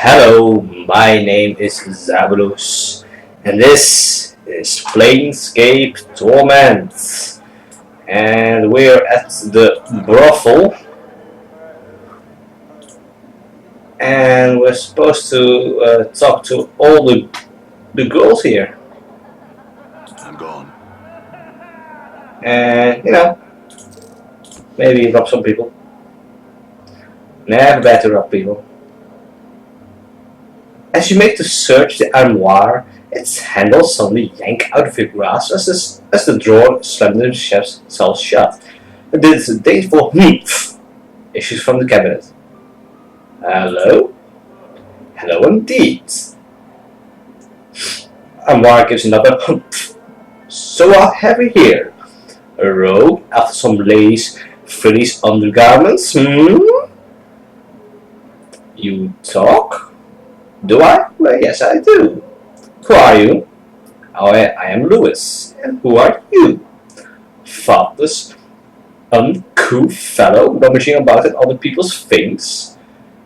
Hello, my name is Zabulus, and this is Planescape Torment, and we're at the brothel, and we're supposed to talk to all the girls here, I'm gone. and maybe rob some people. Never bad to rob people. As you make to search the armoire, its handle suddenly yank out of your grasp as the drawer slams themselves shut. This is a disdainful humph issues from the cabinet. Hello? Hello indeed. Armoire gives another humph. So what have we here? A robe after some lace, frillies undergarments, You talk? Do I? Well, yes, I do. Who are you? I am Lewis. And who are you? Thoughtless, uncouth fellow rummaging about at other people's things.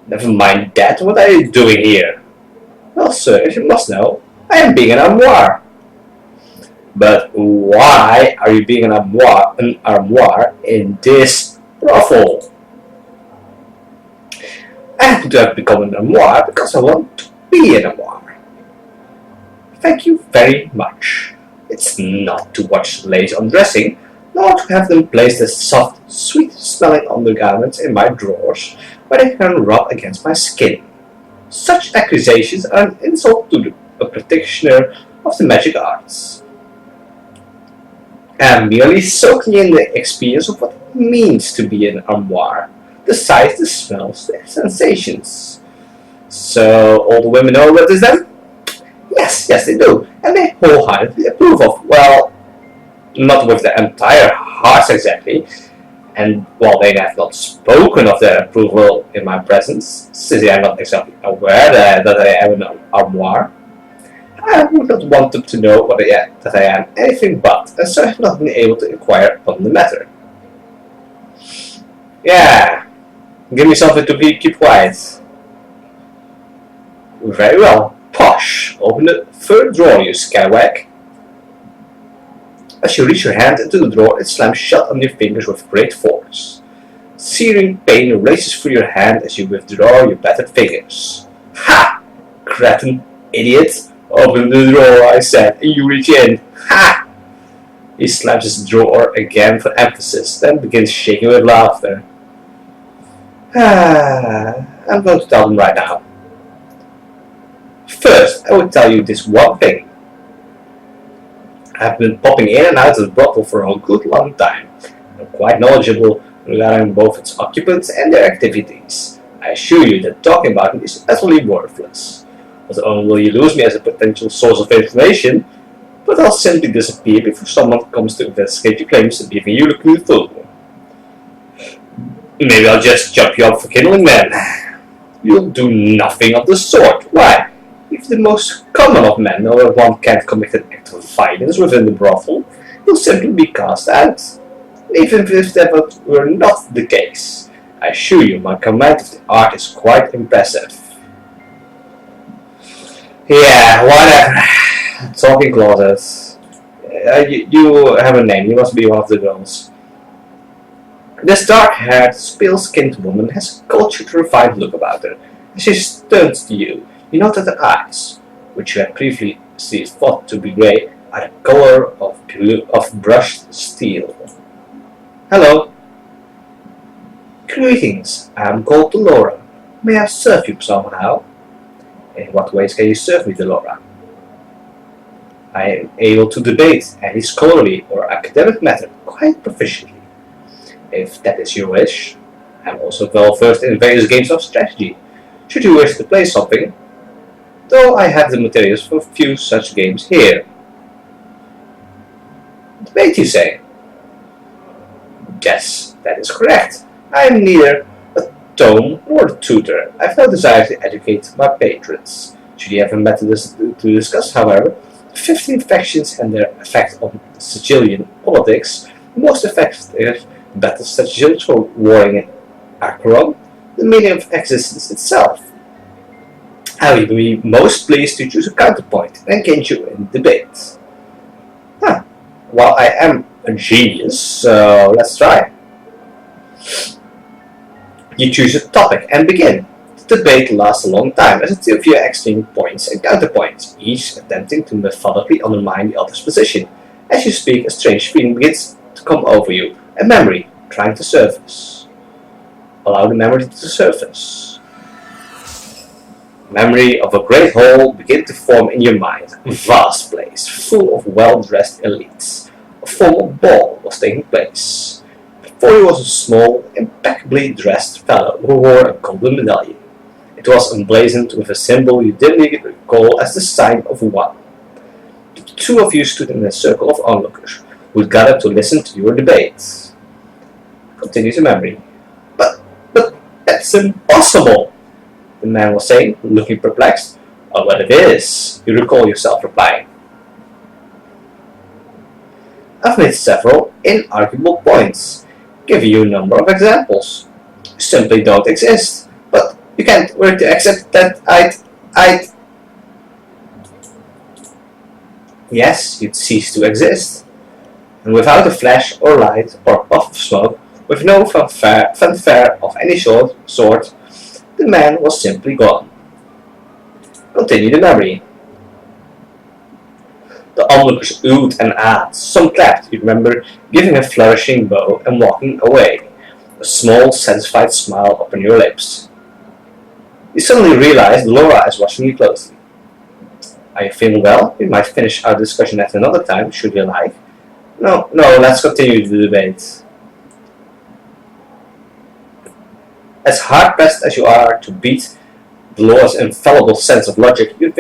Never mind that. What are you doing here? Well, sir, as you must know, I am being an armoire. But why are you being an armoire in this brothel? I happen to have become an armoire because I want to be an armoire. Thank you very much. It's not to watch ladies undressing, nor to have them place their soft, sweet-smelling undergarments in my drawers, where they can rub against my skin. Such accusations are an insult to a practitioner of the magic arts. I am merely soaking in the experience of what it means to be an armoire. The sights, the smells, the sensations. So all the women know about this then? Yes, they do, and they wholeheartedly approve of, well, not with their entire hearts exactly, and while they have not spoken of their approval in my presence, since they are not exactly aware that I am an armoire, I would not want them to know that I am anything but, and so I have not been able to inquire upon the matter. Yeah. Give me something to keep quiet. Very well. Posh. Open the third drawer, you scalawag. As you reach your hand into the drawer, it slams shut on your fingers with great force. Searing pain races through your hand as you withdraw your battered fingers. Ha! Cretin, idiot. Open the drawer, I said, and you reach in. Ha! He slams his drawer again for emphasis, then begins shaking with laughter. I'm going to tell them right now. First, I will tell you this one thing. I've been popping in and out of the brothel for a good long time. I'm quite knowledgeable regarding both its occupants and their activities. I assure you that talking about it is utterly worthless. Not only will you lose me as a potential source of information, but I'll simply disappear before someone comes to investigate your claims and giving you the clue fool. Maybe I'll just chop you up for kindling men. You'll do nothing of the sort. Why? If the most common of men know that one can't commit an act of violence within the brothel, he'll simply be cast out. Even if that were not the case, I assure you my command of the art is quite impressive. Yeah, whatever. Talking closets. You have a name. You must be one of the girls. This dark-haired, pale-skinned woman has a cultured, refined look about her. As she turns to you, you note that her eyes, which you had previously thought to be grey, are the color of brushed steel. Hello. Greetings. I am called Delora. May I serve you somehow? In what ways can you serve me, Delora? I am able to debate any scholarly or academic matter quite proficiently. If that is your wish, I am also well versed in various games of strategy, should you wish to play something, though I have the materials for a few such games here. Debate, you say? Yes, that is correct. I am neither a tome nor a tutor. I have no desire to educate my patrons. Should you have a matter to discuss, however, the 15 factions and their effect on Sicilian politics, the most effective battles such as warring in Acheron, the meaning of existence itself. I will be most pleased to choose a counterpoint and engage you in debate. Huh. Well, I am a genius, so let's try. You choose a topic and begin. The debate lasts a long time as the two of you exchange points and counterpoints, each attempting to methodically undermine the other's position. As you speak, a strange feeling begins to come over you, a memory trying to surface. Allow the memory to surface. Memory of a great hall began to form in your mind, a vast place, full of well-dressed elites. A formal ball was taking place. Before you was a small, impeccably dressed fellow who wore a golden medallion. It was emblazoned with a symbol you dimly recall as the sign of one. The two of you stood in a circle of onlookers who had gathered to listen to your debate. Continue to memory. But that's impossible, the man was saying, looking perplexed. Oh, but it is, you recall yourself replying. I've made several inarguable points, giving you a number of examples. You simply don't exist, but you can't work to accept that I'd... Yes, you'd cease to exist. And without a flash or light or puff of smoke, with no fanfare of any sort, the man was simply gone. Continue the memory. The onlookers oohed and ahed. Some clapped, you remember, giving a flourishing bow and walking away, a small, satisfied smile upon your lips. You suddenly realize Laura is watching you closely. Are you feeling well? We might finish our discussion at another time, should you like. No, let's continue the debate. As hard-pressed as you are to beat Laura's infallible sense of logic, you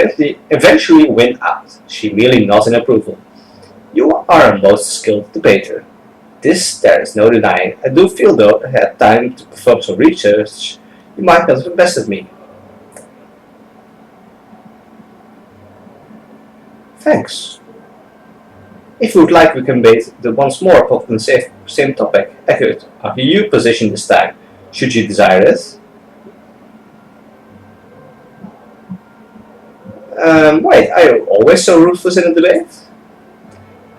eventually win out. She merely nods in approval. You are a most skilled debater. This there is no denying. I do feel, though, I had time to perform some research. You might not have bested me. Thanks. If you would like, we can debate the once more on the same topic. Accurate. After you position this time, should you desire it. Wait, are you always so ruthless in a debate?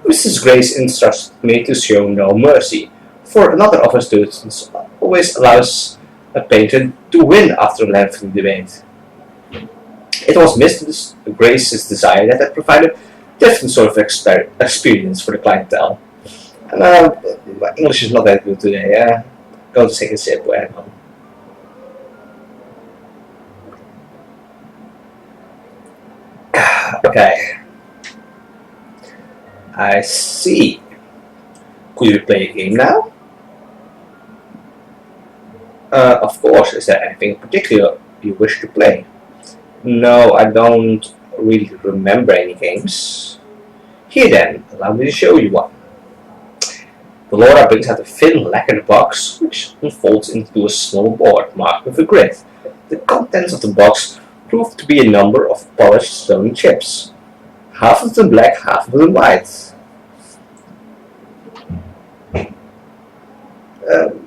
Mrs. Grace instructs me to show no mercy, for another of her students always allows a painter to win after a lengthy debate. It was Mrs. Grace's desire that I provide a different sort of experience for the clientele. And my English is not that good today. Go to take a sip. Okay. I see. Could you play a game now? Of course. Is there anything in particular you wish to play? No, I don't really remember any games. Here then, allow me to show you one. The Laura brings out a thin lacquered box, which unfolds into a small board marked with a grid. The contents of the box prove to be a number of polished stone chips. Half of them black, half of them white.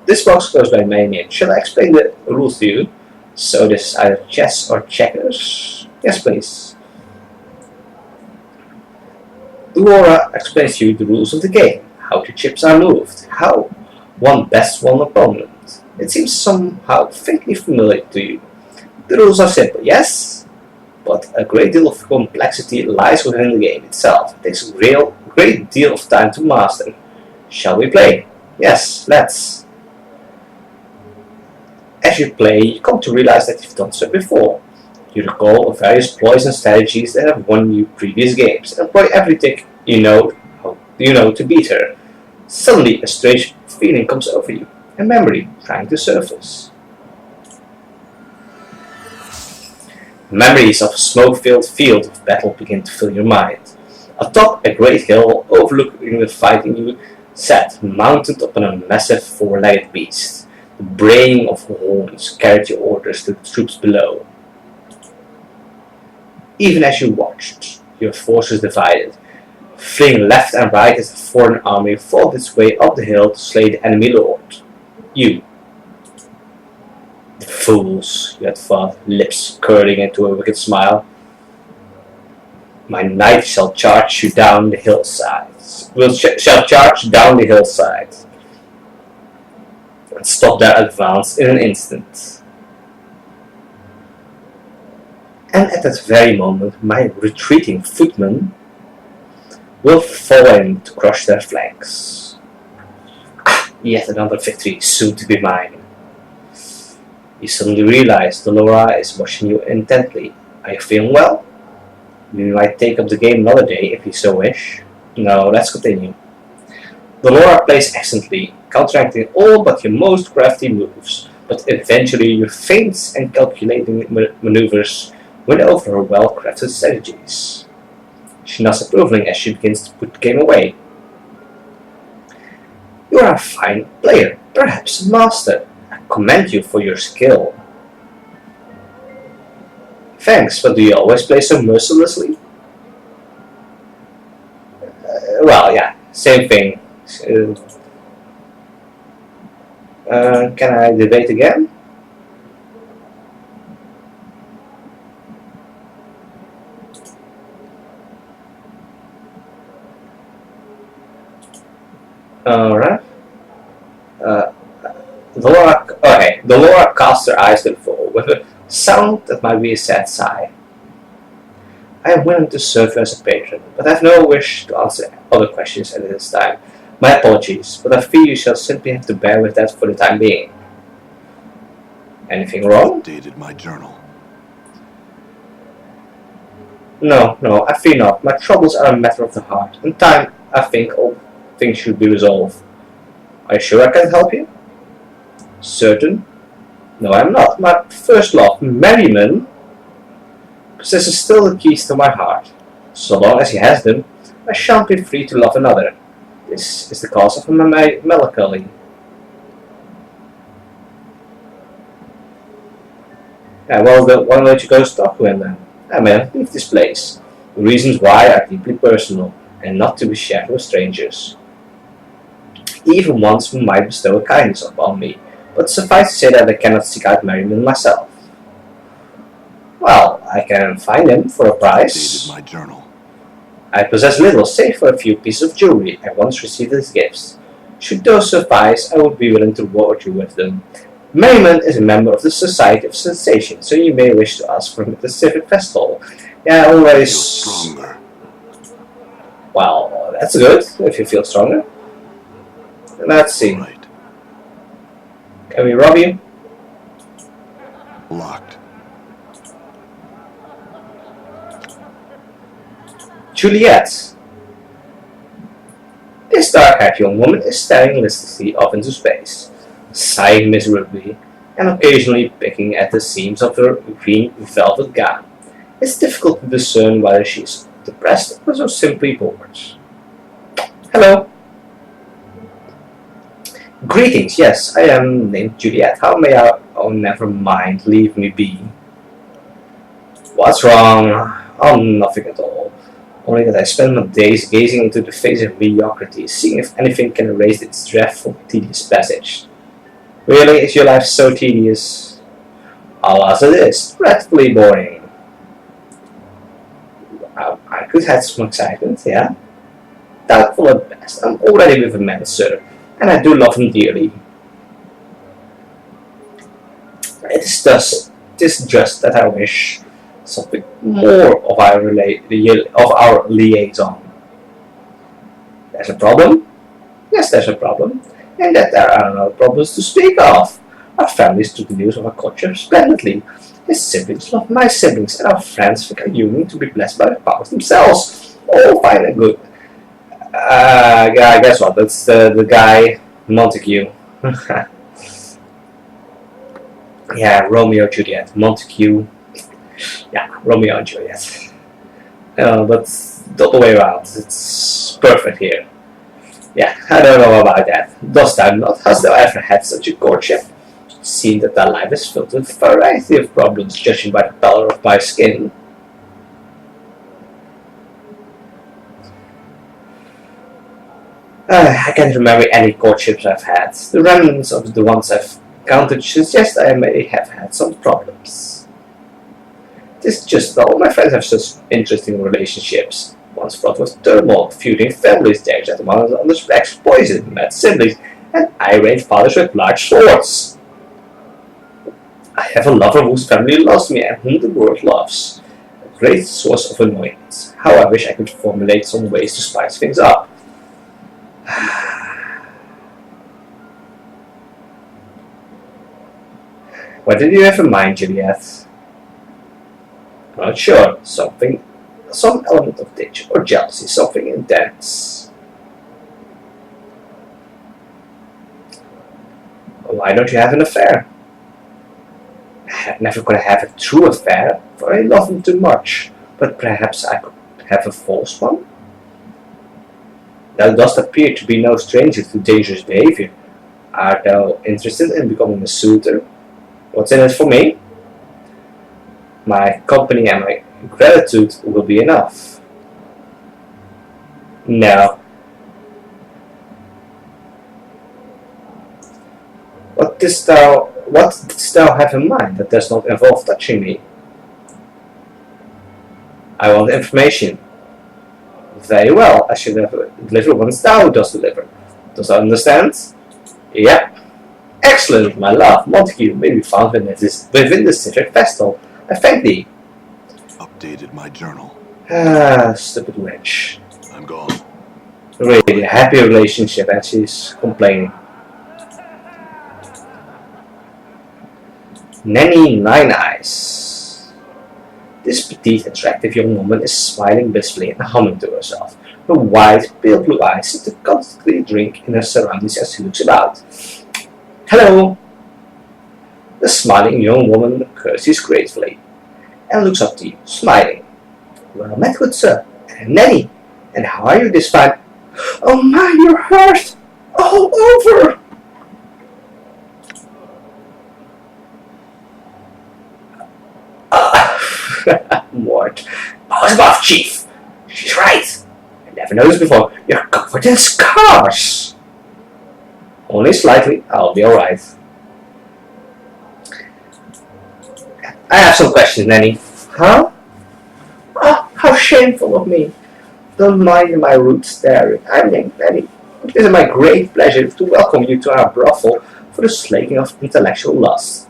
This box goes by my name. Shall I explain the rules to you? So this is either chess or checkers? Yes, please. Laura explains to you the rules of the game, how the chips are moved, how one bests one opponent. It seems somehow faintly familiar to you. The rules are simple, yes? But a great deal of complexity lies within the game itself. It takes a great deal of time to master. Shall we play? Yes, let's. As you play, you come to realize that you've done so before. You recall various ploys and strategies that have won you previous games, and employ everything you know to beat her. Suddenly, a strange feeling comes over you, a memory trying to surface. Memories of a smoke-filled field of battle begin to fill your mind. Atop a great hill overlooking the fighting you sat, mounted upon a massive four-legged beast. The braying of horns carried your orders to the troops below. Even as you watched, your forces divided, fleeing left and right as the foreign army fought its way up the hill to slay the enemy lord. You. The Fools, you had thought, lips curling into a wicked smile. My knight shall charge you down the hillside. Shall charge down the hillside and stop their advance in an instant. And at that very moment, my retreating footmen will fall in to crush their flanks. Yet another victory soon to be mine. You suddenly realize Dolora is watching you intently. Are you feeling well? You might take up the game another day if you so wish. No, let's continue. Dolora plays excellently, counteracting all but your most crafty moves, but eventually your feints and calculating maneuvers win over her well-crafted strategies. She nods approvingly as she begins to put the game away. You are a fine player, perhaps a master. I commend you for your skill. Thanks, but do you always play so mercilessly? Well, yeah, same thing. Can I debate again? Alright. Dolora casts her eyes to the floor with a sound that might be a sad sigh. I am willing to serve you as a patron, but I have no wish to answer other questions at this time. My apologies, but I fear you shall simply have to bear with that for the time being. Anything wrong? Updated my journal. No, I fear not. My troubles are a matter of the heart. In time, I think all things should be resolved. Are you sure I can help you? Certain? No, I am not. My first love, merriment, possesses still the keys to my heart. So long as he has them, I shan't be free to love another. This is the cause of my melancholy. Well, why don't you go talk to him then? Man, leave this place. The reasons why are deeply personal and not to be shared with strangers. Even ones who might bestow a kindness upon me, but suffice to say that I cannot seek out merriment myself. Well, I can find him for a price. Updated my journal. I possess little save for a few pieces of jewelry I once received as gifts. Should those suffice, I would be willing to reward you with them. Merriment is a member of the Society of Sensation, so you may wish to ask for him at the Civic Festival. Yeah, always. Stronger. Well, that's good, if you feel stronger. Let's see. Right. Can we rob you? Locked. Juliet. This dark-haired young woman is staring listlessly off into space, sighing miserably, and occasionally picking at the seams of her green velvet gown. It's difficult to discern whether she is depressed or so simply bored. Hello. Greetings, yes, I am named Juliet. How may I... Oh, never mind, leave me be. What's wrong? Oh, nothing at all. Only that I spend my days gazing into the face of mediocrity, seeing if anything can erase its dreadful, tedious passage. Really, is your life so tedious? Alas, it is. Dreadfully boring. I could have some excitement, yeah? Doubtful at best. I'm already with a man, sir, and I do love him dearly. It is just that I wish something more of our liaison. There's a problem? Yes, there's a problem. And that there are no problems to speak of. Our families took the news of our courtship splendidly. His siblings love my siblings, and our friends think our union to be blessed by the powers themselves. All fine and good. Yeah, guess what? That's the guy, Montague. Yeah, Romeo and Juliet. Montague. Yeah, Romeo and Juliet. But the other way around. It's perfect here. Yeah, I don't know about that. Dost thou not? Hast thou ever had such a courtship? It seems that thy life is filled with a variety of problems, judging by the color of my skin. I can't remember any courtships I've had. The remnants of the ones I've counter suggests I may have had some problems. This is just all my friends have such interesting relationships. Once fraught with turmoil, feuding families, dares at one another's backs, poison, mad siblings, and irate fathers with large swords. I have a lover whose family loves me and whom the world loves. A great source of annoyance. How I wish I could formulate some ways to spice things up. What did you have in mind, Juliet? I'm not sure. Some element of danger or jealousy, something intense. Why don't you have an affair? I never could have a true affair, for I love him too much. But perhaps I could have a false one? Thou dost appear to be no stranger to dangerous behavior. Art thou interested in becoming a suitor? What's in it for me? My company and my gratitude will be enough. No. What didst thou have in mind that does not involve touching me? I want information. Very well, I shall deliver once thou dost deliver. Dost thou understand? Yep. Excellent, my love. Montague may be found within the citric festal. I thank thee. Updated my journal. Ah, stupid witch. I'm gone. Really, a happy relationship, and she's complaining. Nanny Nine Eyes. This petite, attractive young woman is smiling blissfully and humming to herself. Her wide, pale blue eyes seem to constantly drink in her surroundings as she looks about. Hello! The smiling young woman curtsies gratefully and looks up to you, smiling. Well met, good sir. And Nanny, and how are you this fine? Oh my, you're hurt! All over! Mort. Powers above, Chief! She's right! I never noticed before. You're covered in scars! Only slightly. I'll be alright. I have some questions, Nanny. Huh? Oh, how shameful of me. Don't mind my rude staring. I'm Nanny. It is my great pleasure to welcome you to our brothel for the slaking of intellectual lust.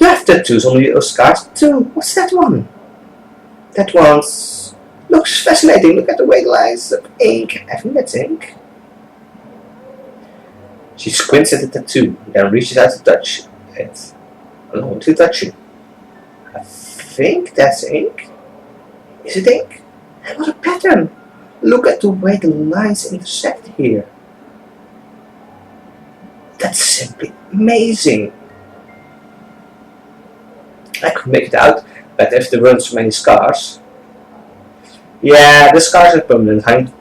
You have tattoos on your scars too. What's that one? That one's looks fascinating. Look at the white lines of ink. I think that's ink. She squints at the tattoo, then reaches out to touch it. Allow me to touch it. I think that's ink. Is it ink? And what a pattern! Look at the way the lines intersect here. That's simply amazing. I could make it out, but if there weren't so many scars. Yeah, the scars are permanent, honey.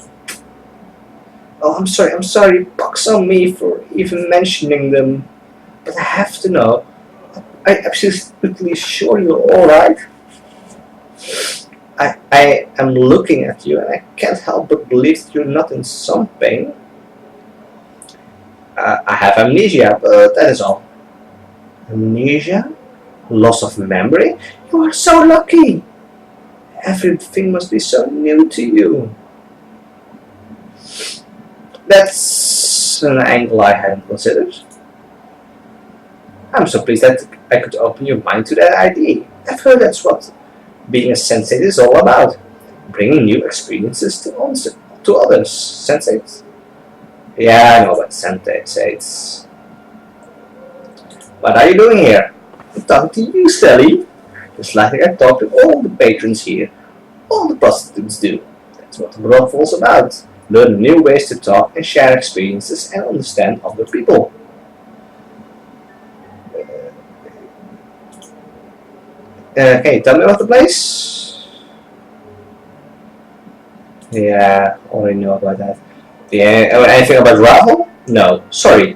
Oh, I'm sorry, pox on me for even mentioning them. But I have to know. I'm absolutely sure you're alright. I am looking at you and I can't help but believe that you're not in some pain. I have amnesia, but that is all. Amnesia? Loss of memory? You are so lucky! Everything must be so new to you. That's an angle I hadn't considered. I'm so pleased that I could open your mind to that idea. I've heard that's what being a sensate is all about. Bringing new experiences to others. Sensates? Yeah, I know about sensates. What are you doing here? I'm talking to you, Sally. Just like I talk to all the patrons here. All the prostitutes do. That's what the brothel's about. Learn new ways to talk and share experiences and understand other people. Can you tell me about the place? Yeah, already know about that. Yeah, anything about Rahel? No, sorry.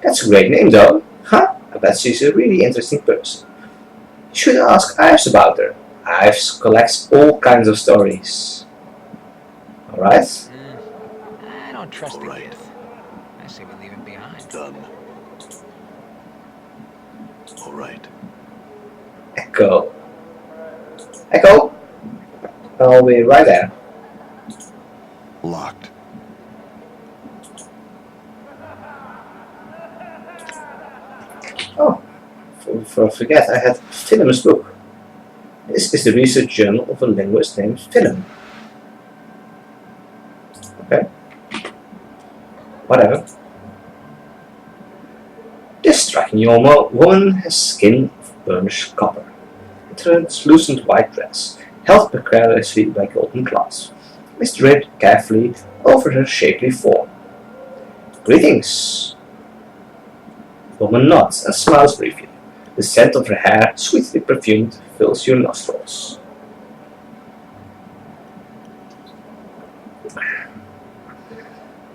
That's a great name though. Huh? I bet she's a really interesting person. You should ask Ives about her. Ives collects all kinds of stories. Alright? I don't trust All the right. kid. I say we leave him behind. Done. All right. Echo. Echo? I'll be right there. Locked. Oh, forget, I had Philem's book. This is the research journal of a linguist named Philem. Okay. Whatever. This striking young woman has skin of burnished copper, a translucent white dress, held precariously by golden clasps, is draped carefully over her shapely form. Greetings. The woman nods and smiles briefly. The scent of her hair, sweetly perfumed, fills your nostrils.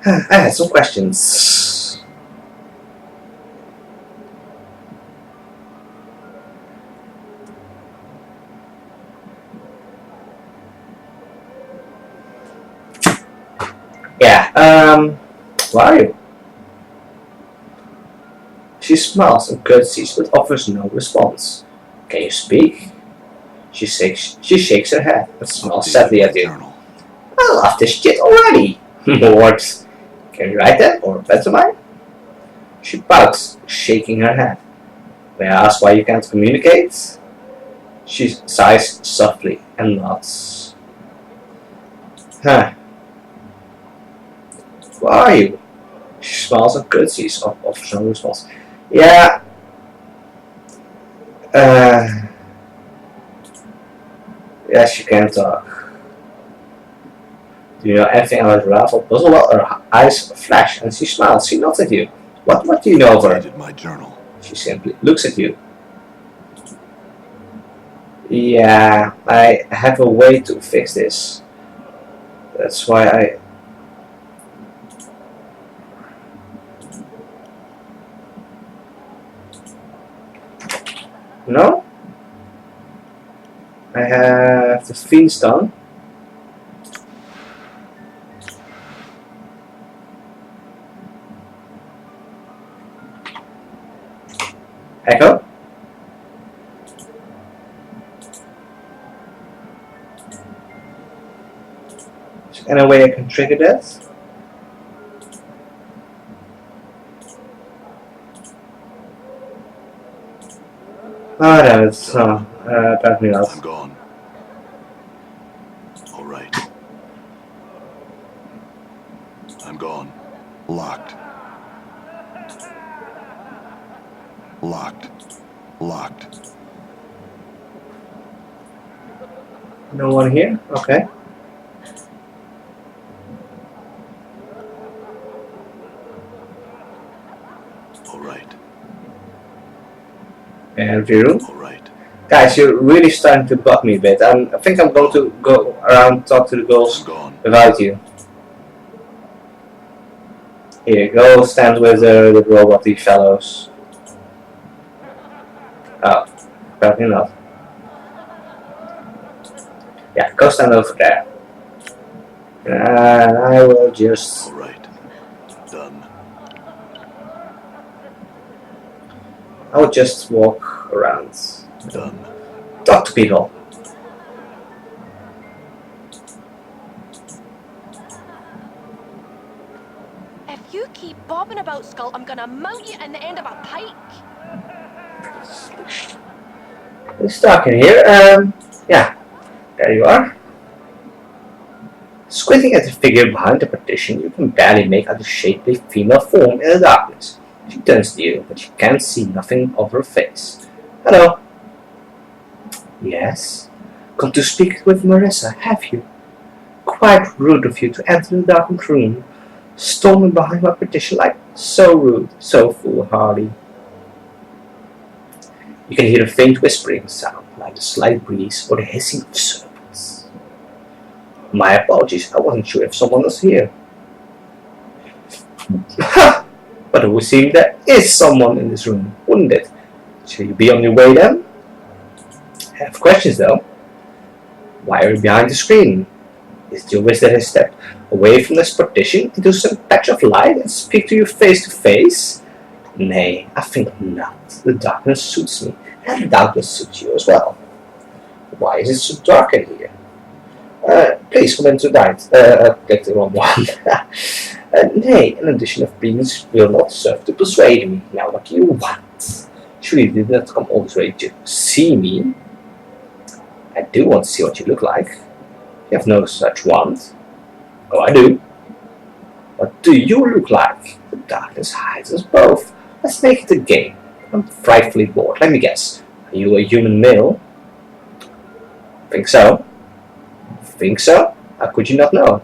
I had some questions. Yeah, where are you? She smiles and curtsies but offers no response. Can you speak? She shakes her head and smiles sadly at you. Journal. I love this shit already. Words. Can you write that or pantomime? She pouts, shaking her head. May I ask why you can't communicate? She sighs softly and nods. Huh. Who are you? She smiles and curtsies, offers no response. Yeah. Yes, you can talk. Do you know anything about Ravel Puzzle? Well, her eyes flash and she smiles. She nods at you. What do you know of her? Updated my journal. She simply looks at you. Yeah, I have a way to fix this. That's why I... No? I have the Fiend's Tongue. Echo? Is there any way I can trigger that? Oh, no, it's apparently not. I'm gone. All right. I'm gone. Locked. Locked. Locked. No one here? Okay. All right. And Viru? All right. Guys, you're really starting to bug me a bit. I think I'm going to go around talk to the I'm girls gone. without you. Here, go stand with the robot-y fellows. Oh, apparently not. Yeah, go stand over there. And I will just... All right. Done. I will just walk around. Done. Talk to people. If you keep bobbing about, Skull, I'm gonna mount you in the end of a pike. Who's talking here? Yeah, there you are. Squinting at the figure behind the partition, you can barely make out a shapely female form in the darkness. She turns to you, but you can't see nothing of her face. Hello. Yes? Come to speak with Marissa, have you? Quite rude of you to enter the darkened room, storming behind my partition like so rude, so foolhardy. You can hear a faint whispering sound, like the slight breeze or the hissing of serpents. My apologies, I wasn't sure if someone was here. Ha! But it would seem there is someone in this room, wouldn't it? Shall you be on your way then? I have questions though. Why are you behind the screen? Is it your wish that I stepped away from this partition into some patch of light and speak to you face to face? Nay, I think not. The darkness suits me, and doubtless suits you as well. Why is it so dark in here? Please come into night. Click the wrong one. Nay, an addition of beans will not serve to persuade me. Now, what do you want? Surely you did not come all this way to see me. I do want to see what you look like. You have no such want. Oh, I do. What do you look like? The darkness hides us both. Let's make it a game. I'm frightfully bored. Let me guess. Are you a human male? Think so? Think so? How could you not know?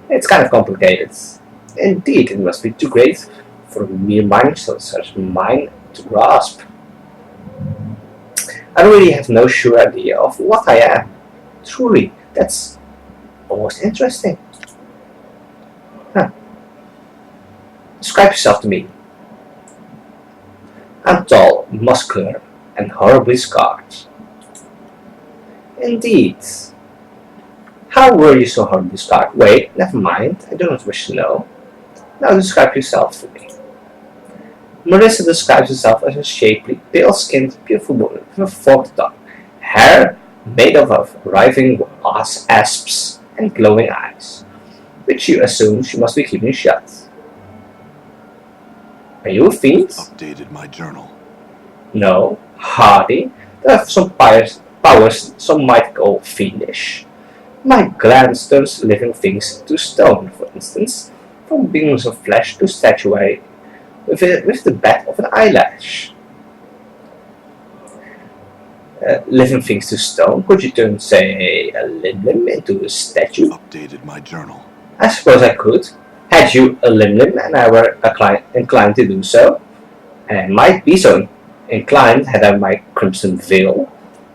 It's kind of complicated. Indeed, it must be too great for a mere mind such as mine to grasp. I really have no sure idea of what I am. Truly, that's almost interesting. Huh. Describe yourself to me. I'm tall, muscular, and horribly scarred. Indeed. How were you so horribly scarred? Wait, never mind. I do not wish to know. Now describe yourself to me. Marissa describes herself as a shapely, pale-skinned, beautiful woman with a forked tongue, hair made up of writhing asps, and glowing eyes, which you assume she must be keeping shut. Are you a fiend? Updated my journal. No, hardly. They have some powers some might call fiendish. My glance turns living things to stone, for instance, from beings of flesh to statuary with the bat of an eyelash. Living things to stone? Could you turn, say, a limb into a statue? Updated my journal. I suppose I could. Had you a limb and I were inclined to do so, and I might be so inclined had I my crimson veil,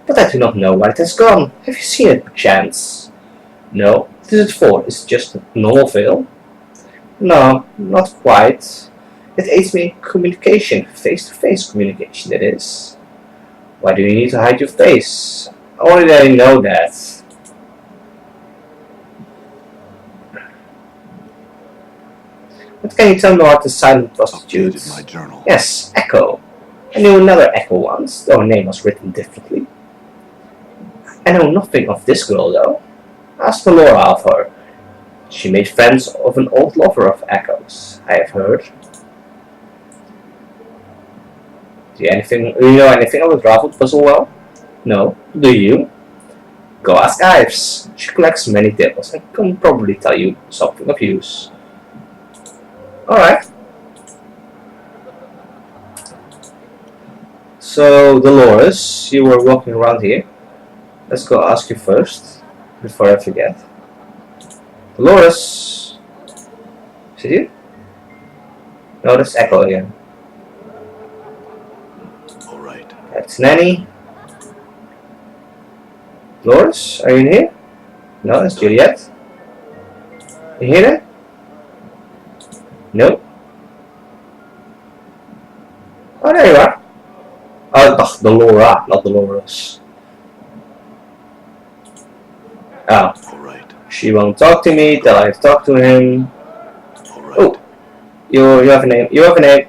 but I do not know where it has gone. Have you seen it, perchance? No. What is it for? Is it just a normal veil? No, not quite. It aids me in communication, face-to-face communication, that is. Why do you need to hide your face? Only that I know that. But can you tell me about the silent prostitutes? Updated my journal. Yes, Echo. I knew another Echo once, though her name was written differently. I know nothing of this girl, though. Ask Laura of her. She made friends of an old lover of Echo's, I have heard. Do you know anything about Ravel puzzle well? No. Do you? Go ask Ives. She collects many tables and can probably tell you something of use. Alright. So, Dolores, you were walking around here. Let's go ask you first, before I forget. Dolores! Is it you? No, that's Echo again. Alright. That's Nanny. Dolores, are you in here? No, that's Juliet. You hear that? No. Oh, there you are. Oh, Delora, not Dolores. Oh, Alright. she won't talk to me till I talk to him. Alright. Oh, you have a name. You have a name.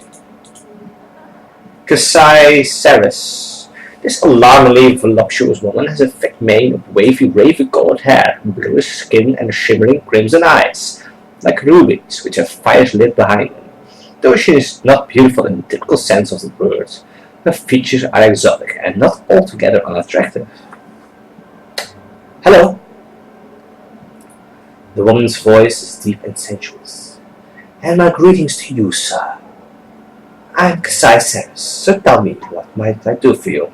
Kasai Saris. This alarmingly voluptuous woman has a thick mane of wavy, raven-colored hair, bluish skin, and shimmering crimson eyes, like rubies, which have fires lit behind them. Though she is not beautiful in the typical sense of the word, her features are exotic and not altogether unattractive. Hello. The woman's voice is deep and sensuous. And my greetings to you, sir. I'm Kasai Saris, so tell me, what might I do for you,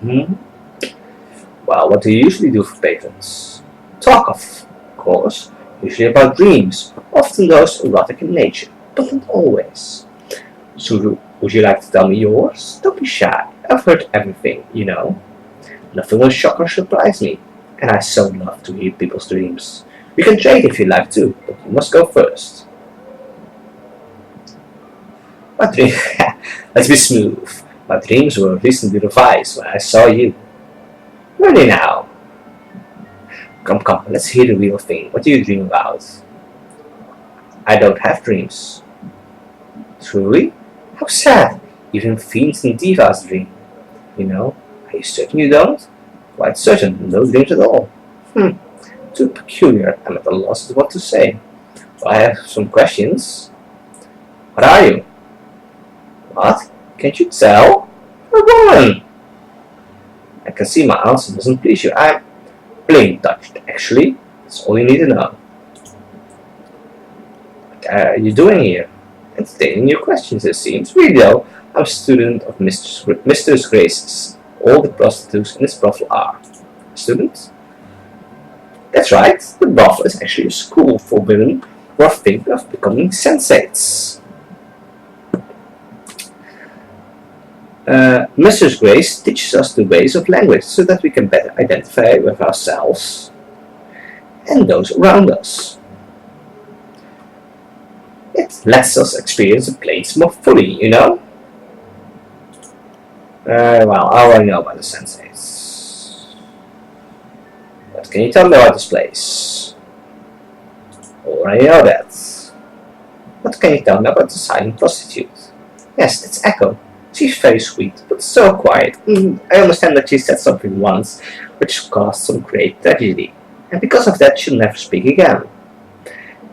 Well, what do you usually do for patrons? Talk of course, usually about dreams, often those erotic in nature, but not always. So, would you like to tell me yours? Don't be shy, I've heard everything, you know. Nothing will shock or surprise me, and I so love to hear people's dreams. We can trade if you like to, but you must go first. My dream. Let's be smooth. My dreams were recently revised when I saw you. Really now? Come, let's hear the real thing. What do you dream about? I don't have dreams. Truly? How sad. even fiends and divas dream. You know? Are you certain you don't? Quite certain, no dreams at all. Too peculiar. I'm at a loss as what to say. Well, I have some questions. What are you? What? Can't you tell? A woman! I can see my answer doesn't please you. I'm plain touched, actually. That's all you need to know. What are you doing here? Entertaining your questions, it seems. Really though, I'm a student of Mistress Grace's. All the prostitutes in this brothel are. Students? That's right, the brothel is actually a school for women who are thinking of becoming sensates. Mistress Grace teaches us the ways of language so that we can better identify with ourselves and those around us. It lets us experience the place more fully, you know? Well, I already know about the sensates. What can you tell me about this place? Already know that. What can you tell me about the silent prostitute? Yes, that's Echo. She's very sweet, but so quiet. I understand that she said something once, which caused some great tragedy, and because of that she'll never speak again.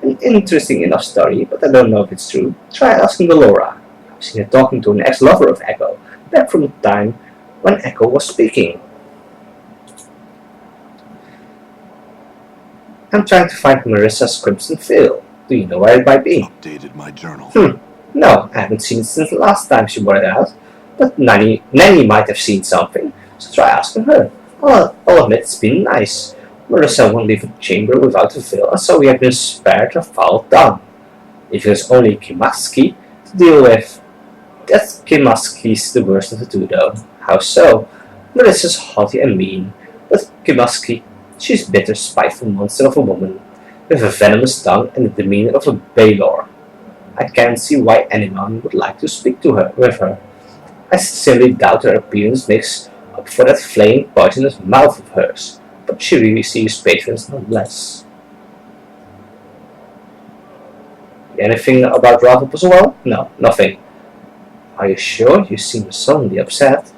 An interesting enough story, but I don't know if it's true. Try asking Delora. I've seen her talking to an ex-lover of Echo, back from the time when Echo was speaking. I'm trying to find Marissa's Crimson Veil. Do you know where it might be? Updated my journal. No, I haven't seen it since the last time she brought it out. But Nanny might have seen something, so try asking her. I'll admit it's been nice. Marissa won't leave the chamber without a veil, and so we have been spared a foul tongue. If there's only Kimaski to deal with, that Kimaski's the worst of the two though. How so? Marissa's haughty and mean, but Kimaski, she's bitter, spiteful monster of a woman, with a venomous tongue and the demeanor of a Baylor. I can't see why anyone would like to speak with her. I sincerely doubt her appearance makes up for that flaming poisonous mouth of hers, but she receives patrons nonetheless. Anything about Ravel as well? No, nothing. Are you sure? You seem suddenly upset.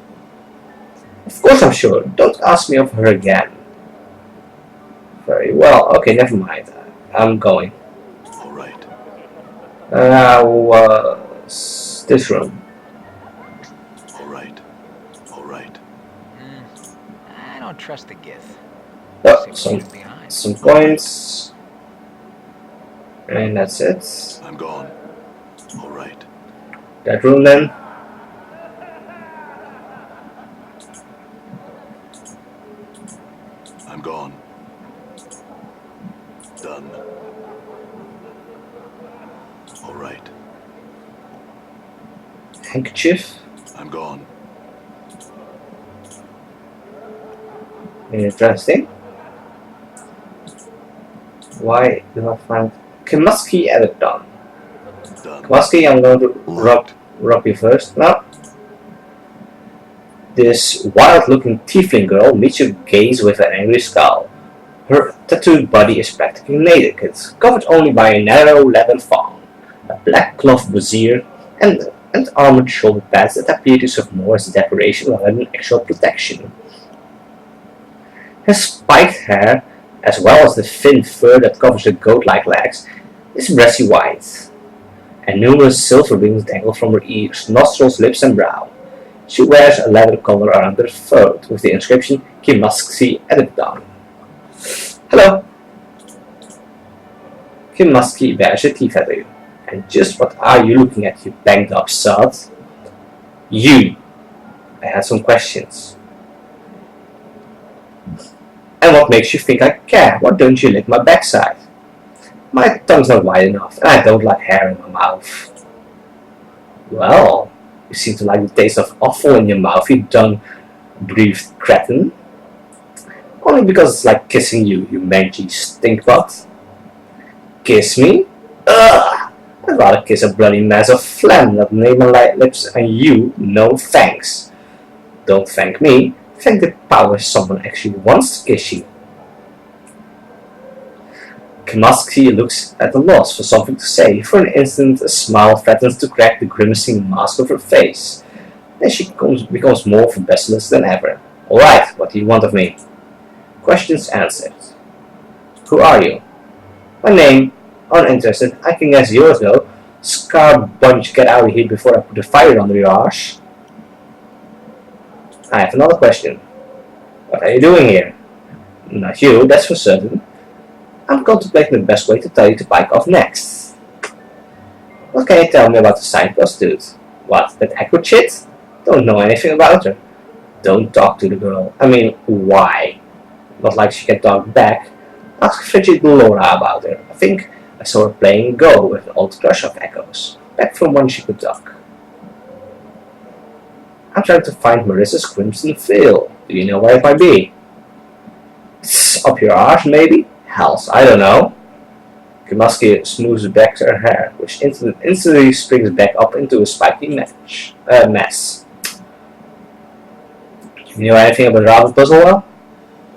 Of course I'm sure. Don't ask me of her again. Very well. Okay, never mind. I'm going. All right. This room. All right. All right. I don't trust the Gith. Oh, Seems some to be behind. some coins. And that's it. I'm gone. All right. That room then. I'm gone. Done. All right. Handkerchief. I'm gone. Interesting. Why do I find Kimaski added done? Done. Kimaski, I'm going to Locked. rub you first. Now, this wild-looking tiefling girl meets your gaze with an angry scowl. Her tattooed body is practically naked, covered only by a narrow leather thong, a black cloth brassiere, and armored shoulder pads that appear to serve more as decoration rather than actual protection. Her spiked hair, as well as the thin fur that covers her goat-like legs, is brassy white, and numerous silver rings dangle from her ears, nostrils, lips, and brow. She wears a leather collar around her throat with the inscription Kimaski added down. Hello! Kimaski bears her teeth at you. And just what are you looking at, you banged up sod? You! I had some questions. And what makes you think I care? Why don't you lick my backside? My tongue's not wide enough, and I don't like hair in my mouth. Well, you seem to like the taste of offal in your mouth, you dung-breathed cretin. Only because it's like kissing you, you mangy stinkbutt. Kiss me? Ugh! I'd rather kiss a bloody mass of phlegm than lay my lips and you, no thanks. Don't thank me, thank the power someone actually wants to kiss you. Kimaski looks at a loss for something to say. For an instant, a smile threatens to crack the grimacing mask of her face. and she becomes more bestless than ever. Alright, what do you want of me? Questions answered. Who are you? My name? Uninterested. I can guess yours though. Scar bunch, get out of here before I put a fire under your arse. I have another question. What are you doing here? Not you, that's for certain. I'm contemplating the best way to tell you to bike off next. What can you tell me about the side prostitute? What, that awkward shit? Don't know anything about her. Don't talk to the girl. I mean, why? Not like she can talk back. Ask frigid Laura about her. I think I saw her playing Go with an old crush of Echoes, back from when she could talk. I'm trying to find Marissa's Crimson Veil. Do you know where it might be? It's up your arse, maybe? Hells, I don't know. Kimaski smooths back her hair, which instantly springs back up into a spiky mess. You know anything about Rabbit Puzzle?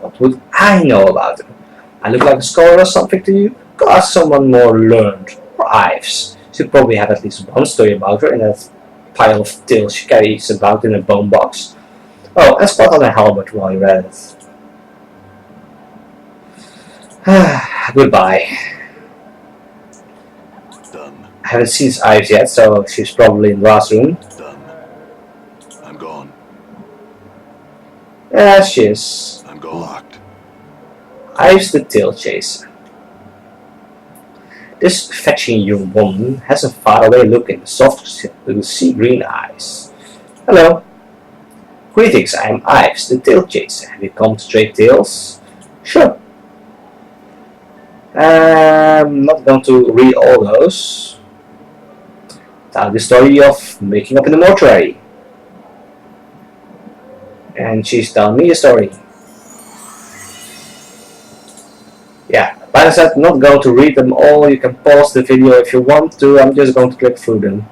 What would I know about her? I look like a scholar or something to you? Go ask someone more learned. Or Ives. She'll probably have at least one story about her in that pile of tales she carries about in a bone box. Oh, and spot on a helmet while you're at it. Goodbye. Done. I haven't seen Ives yet, so she's probably in the last room. Done. I'm gone. Yeah, she is. I'm gone. Locked. Ives the tail chaser. This fetching young woman has a faraway look in the soft little sea green eyes. Hello. Greetings, I am Ives the tail chaser. Have you come to trade tales? Sure. I'm not going to read all those. Tell the story of waking up in the mortuary. And she's telling me a story. Yeah, like I said, I'm not going to read them all. You can pause the video if you want to. I'm just going to click through them.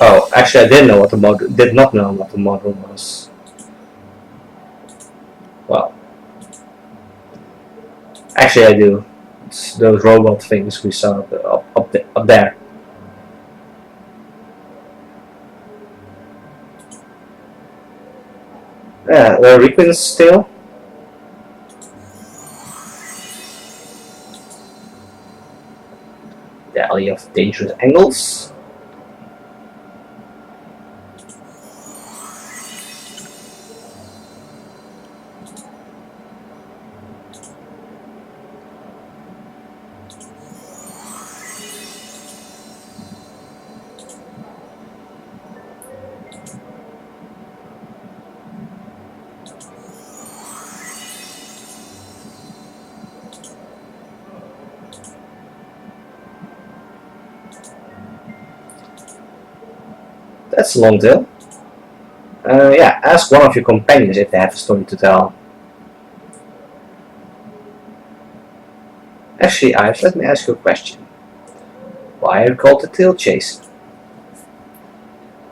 Oh, actually, I did not know what the model was. Well, actually, I do. It's those robot things we saw up there. Yeah, the Requins still. The Alley of Dangerous Angles. That's a long tale. Yeah, ask one of your companions if they have a story to tell. Actually, Ives, let me ask you a question. Why are you called the tail chaser?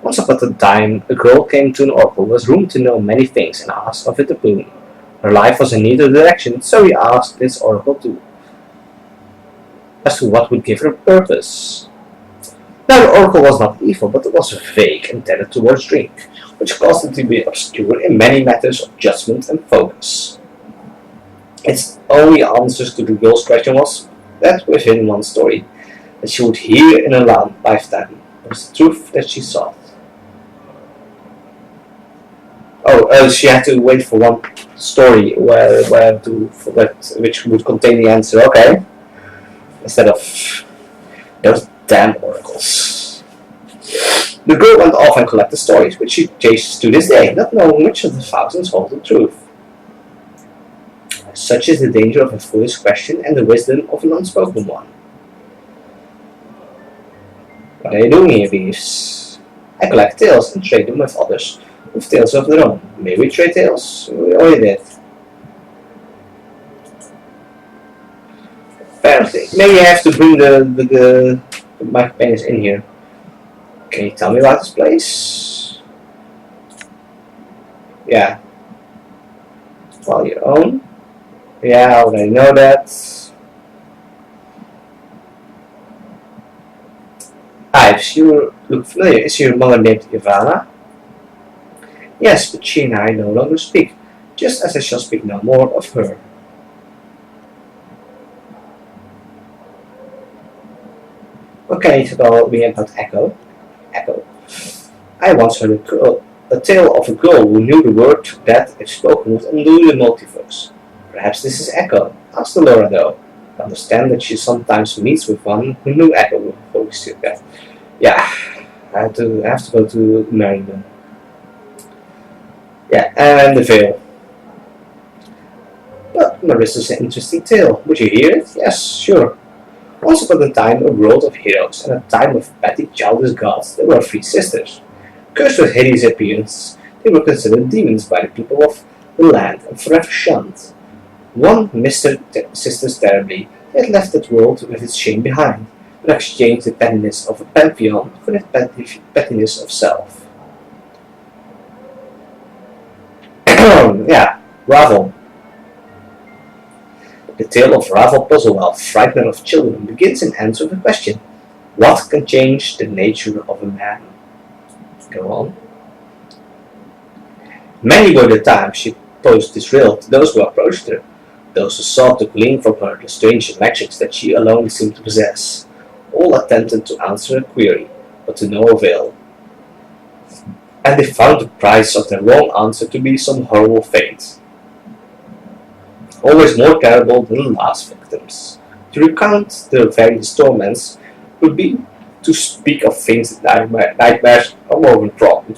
Once upon a time, a girl came to an oracle who was rumored to know many things and asked of it a boon. Her life was in need of direction, so he asked this oracle as to what would give her purpose. Now the oracle was not evil, but it was vague and tended towards drink, which caused it to be obscure in many matters of judgment and focus. Its only answers to the girl's question was that within one story that she would hear in a lifetime was the truth that she sought. Oh, she had to wait for one story which would contain the answer. Okay, instead of those damn oracles. The girl went off and collected stories, which she chases to this day, not knowing which of the thousands hold the truth. Such is the danger of a foolish question and the wisdom of an unspoken one. What are you doing here, Beaves? I collect tales and trade them with others with tales of their own. May we trade tales? We already did. Fair Maybe I have to bring my companions in here. Can you tell me about this place? Yeah. Well, your own. Yeah, I already know that. If you look familiar, is your mother named Ivana? Yes, but she and I no longer speak, just as I shall speak no more of her. What can you tell me about Echo? Echo. I once heard a tale of a girl who knew the word that, if spoken, would undo the multiverse. Perhaps this is Echo. Ask the Laura, though. I understand that she sometimes meets with one who knew Echo before we see that. Yeah, I have to go to Merrington. Yeah, and the veil. But Marissa's an interesting tale. Would you hear it? Yes, sure. Once upon a time, a world of heroes, and a time of petty, childish gods. There were 3 sisters. Cursed with hideous appearance, they were considered demons by the people of the land and forever shunned. One missed her sisters terribly. They had left that world with its shame behind, but exchanged the pettiness of a pantheon for the pettiness of self. Yeah, Ravel. The tale of Ravel Puzzlewell, frightener of children, begins and ends with a question. What can change the nature of a man? Go on. Many were the times she posed this riddle to those who approached her, those who sought to glean from her the strange magics that she alone seemed to possess. All attempted to answer her query, but to no avail. And they found the price of their wrong answer to be some horrible fate. Always more terrible than the last victims. To recount their various torments would be to speak of things that nightmares are more than problem.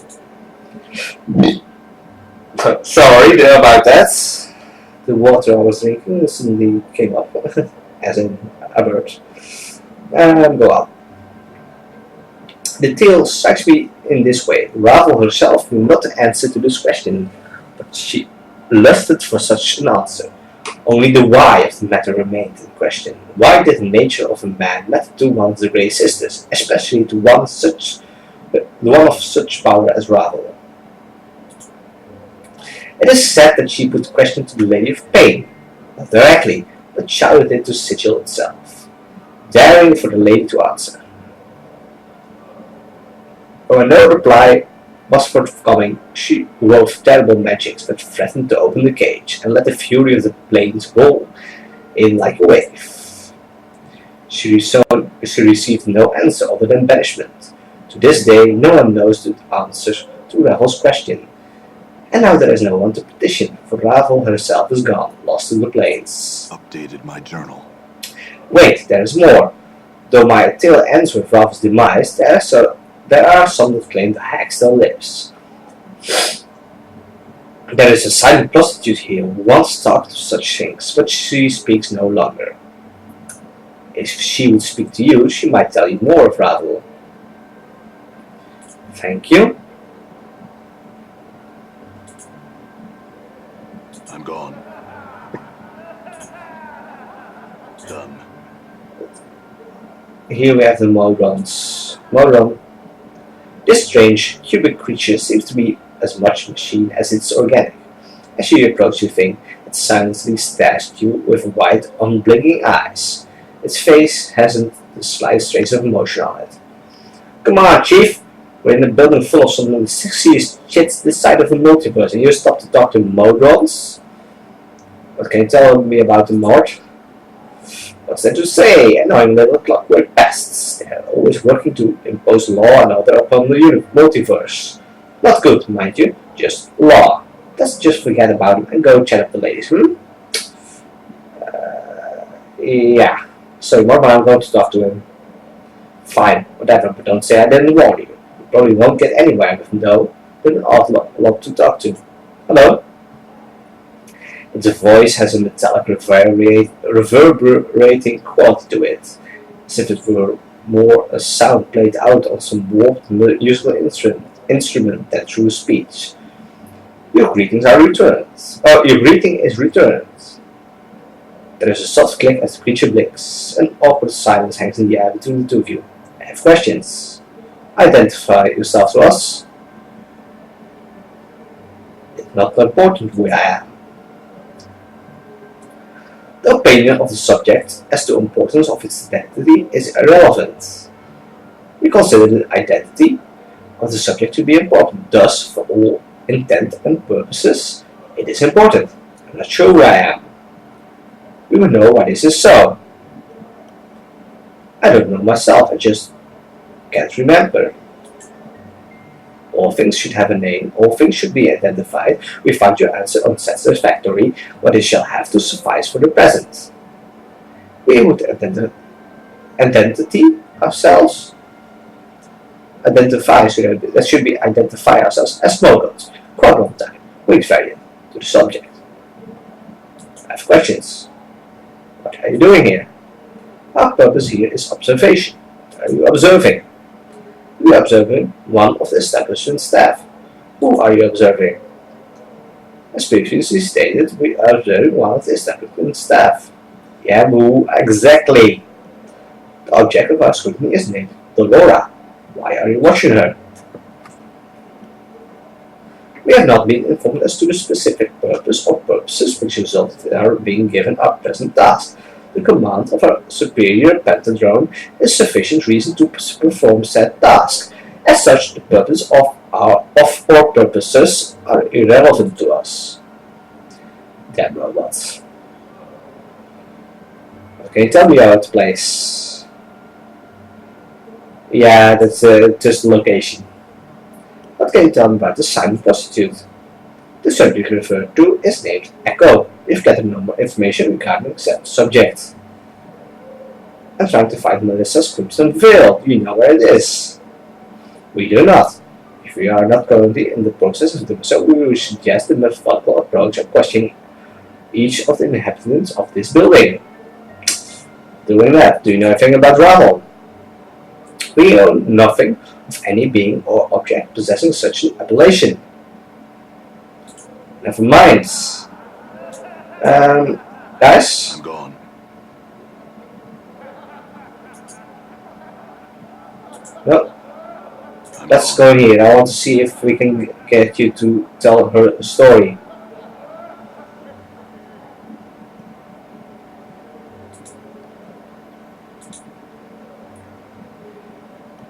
Sorry about that. The water I was drinking suddenly came up, as in a bird. And go on. The tale strikes me in this way. Ravel herself knew not the answer to this question, but she lusted for such an answer. Only the why of the matter remained in question. Why did the nature of a man matter to one of the Grey Sisters, especially to one of such power as Ravel? It is said that she put the question to the Lady of Pain, not directly, but shouted it to Sigil itself, daring for the lady to answer. When no reply was forthcoming, she wove terrible magics that threatened to open the cage and let the fury of the plains roll in like a wave. She received no answer other than banishment. To this day, no one knows the answer to Ravel's question. And now there is no one to petition, for Ravel herself is gone, lost in the plains. Updated my journal. Wait, there is more. Though my tale ends with Ravel's demise, there are some that claim the hag still lives. There is a silent prostitute here who once talked of such things, but she speaks no longer. If she would speak to you, she might tell you more of Ravel. Thank you. I'm gone. Done. Here we have the Modrons. Modron. This strange, cubic creature seems to be as much machine as it's organic. As you approach the thing, it silently stares at you with wide, unblinking eyes. Its face hasn't the slightest trace of emotion on it. Come on, Chief! We're in a building full of some of the sexiest shits this side of the multiverse, and you stop to talk to Modrons? What can you tell me about the Mod? What's there to say? Annoying little clockwork pests. They're always working to impose law and order upon the multiverse. Not good, mind you, just law. Let's just forget about them and go chat up the ladies, Yeah. So what am I going to talk to him? Fine, whatever, but don't say I didn't warn you. You probably won't get anywhere with him though. There's an awful lot to talk to. Hello? Its voice has a metallic reverberating quality to it, as if it were more a sound played out on some warped musical instrument than true speech. Your greetings are returned. Oh, your greeting is returned. There is a soft click as the creature blinks. An awkward silence hangs in the air between the two of you. I have questions. Identify yourself to us. It's not important who I am. The opinion of the subject as to the importance of its identity is irrelevant. We consider the identity of the subject to be important. Thus, for all intent and purposes, it is important. I'm not sure who I am. We will know why this is so. I don't know myself, I just can't remember. All things should have a name, all things should be identified. We find your answer unsatisfactory, but it shall have to suffice for the present. We would identity ourselves. Identify, so that should be identify ourselves as moguls. Quite a long time. Wait variant to the subject. I have questions. What are you doing here? Our purpose here is observation. What are you observing? We are observing one of the establishment staff. Who are you observing? As previously stated, we are observing one of the establishment staff. Yeah, who exactly? The object of our scrutiny is named Dolora. Why are you watching her? We have not been informed as to the specific purpose or purposes which resulted in our being given our present task. The command of our superior pentadrone is sufficient reason to perform said task. As such, the purpose of our purposes are irrelevant to us. Damn robots. Okay, tell me about the place. Yeah, that's just the location. What can you tell me about the silent prostitute? The subject referred to is named Echo. We've gathered no more information regarding said subject. I'm trying to find Melissa's Crimson Veil. Do you know where it is? We do not. If we are not currently in the process of doing so, we will suggest a methodical approach of questioning each of the inhabitants of this building. Doing that, do you know anything about Ramon? We know nothing of any being or object possessing such an appellation. Never mind. Guys? I'm gone. No. I'm Let's gone. go here. I want to see if we can get you to tell her a story.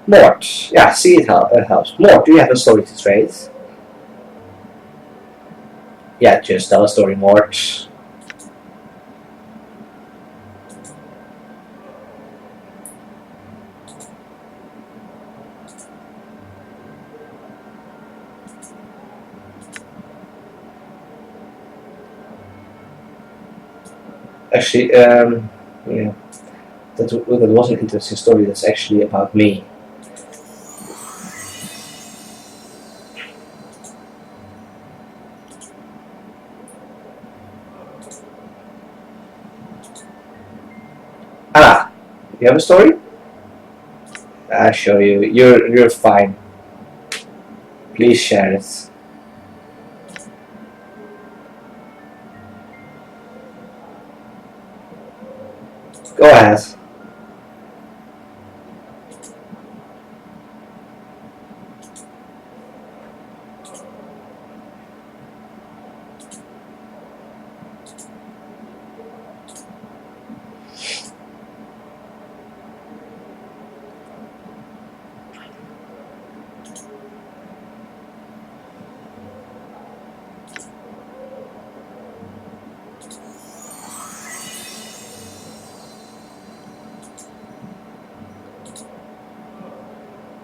Mort. Yeah, see it helps. Mort, do you have a story to trade? Yeah, just tell a story, Mort. Actually, yeah, that was an interesting story. That's actually about me. Anna, you have a story? I'll show you. You're fine. Please share it. Go ahead.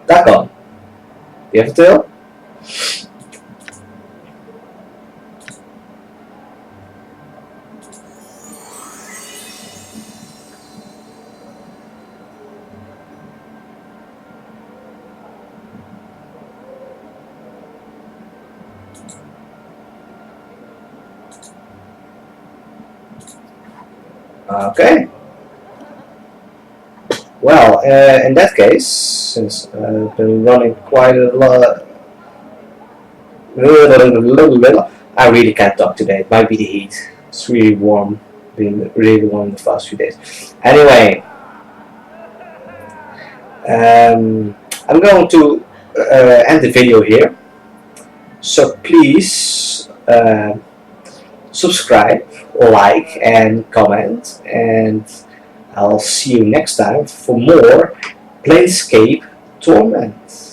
D'accord. You have a tail? Okay. Well, in that case, since I've been running quite a lot, I really can't talk today. It might be the heat. It's really warm. been really warm the past few days. Anyway, I'm going to end the video here. So please subscribe, like, and comment, and I'll see you next time for more Planescape Torment.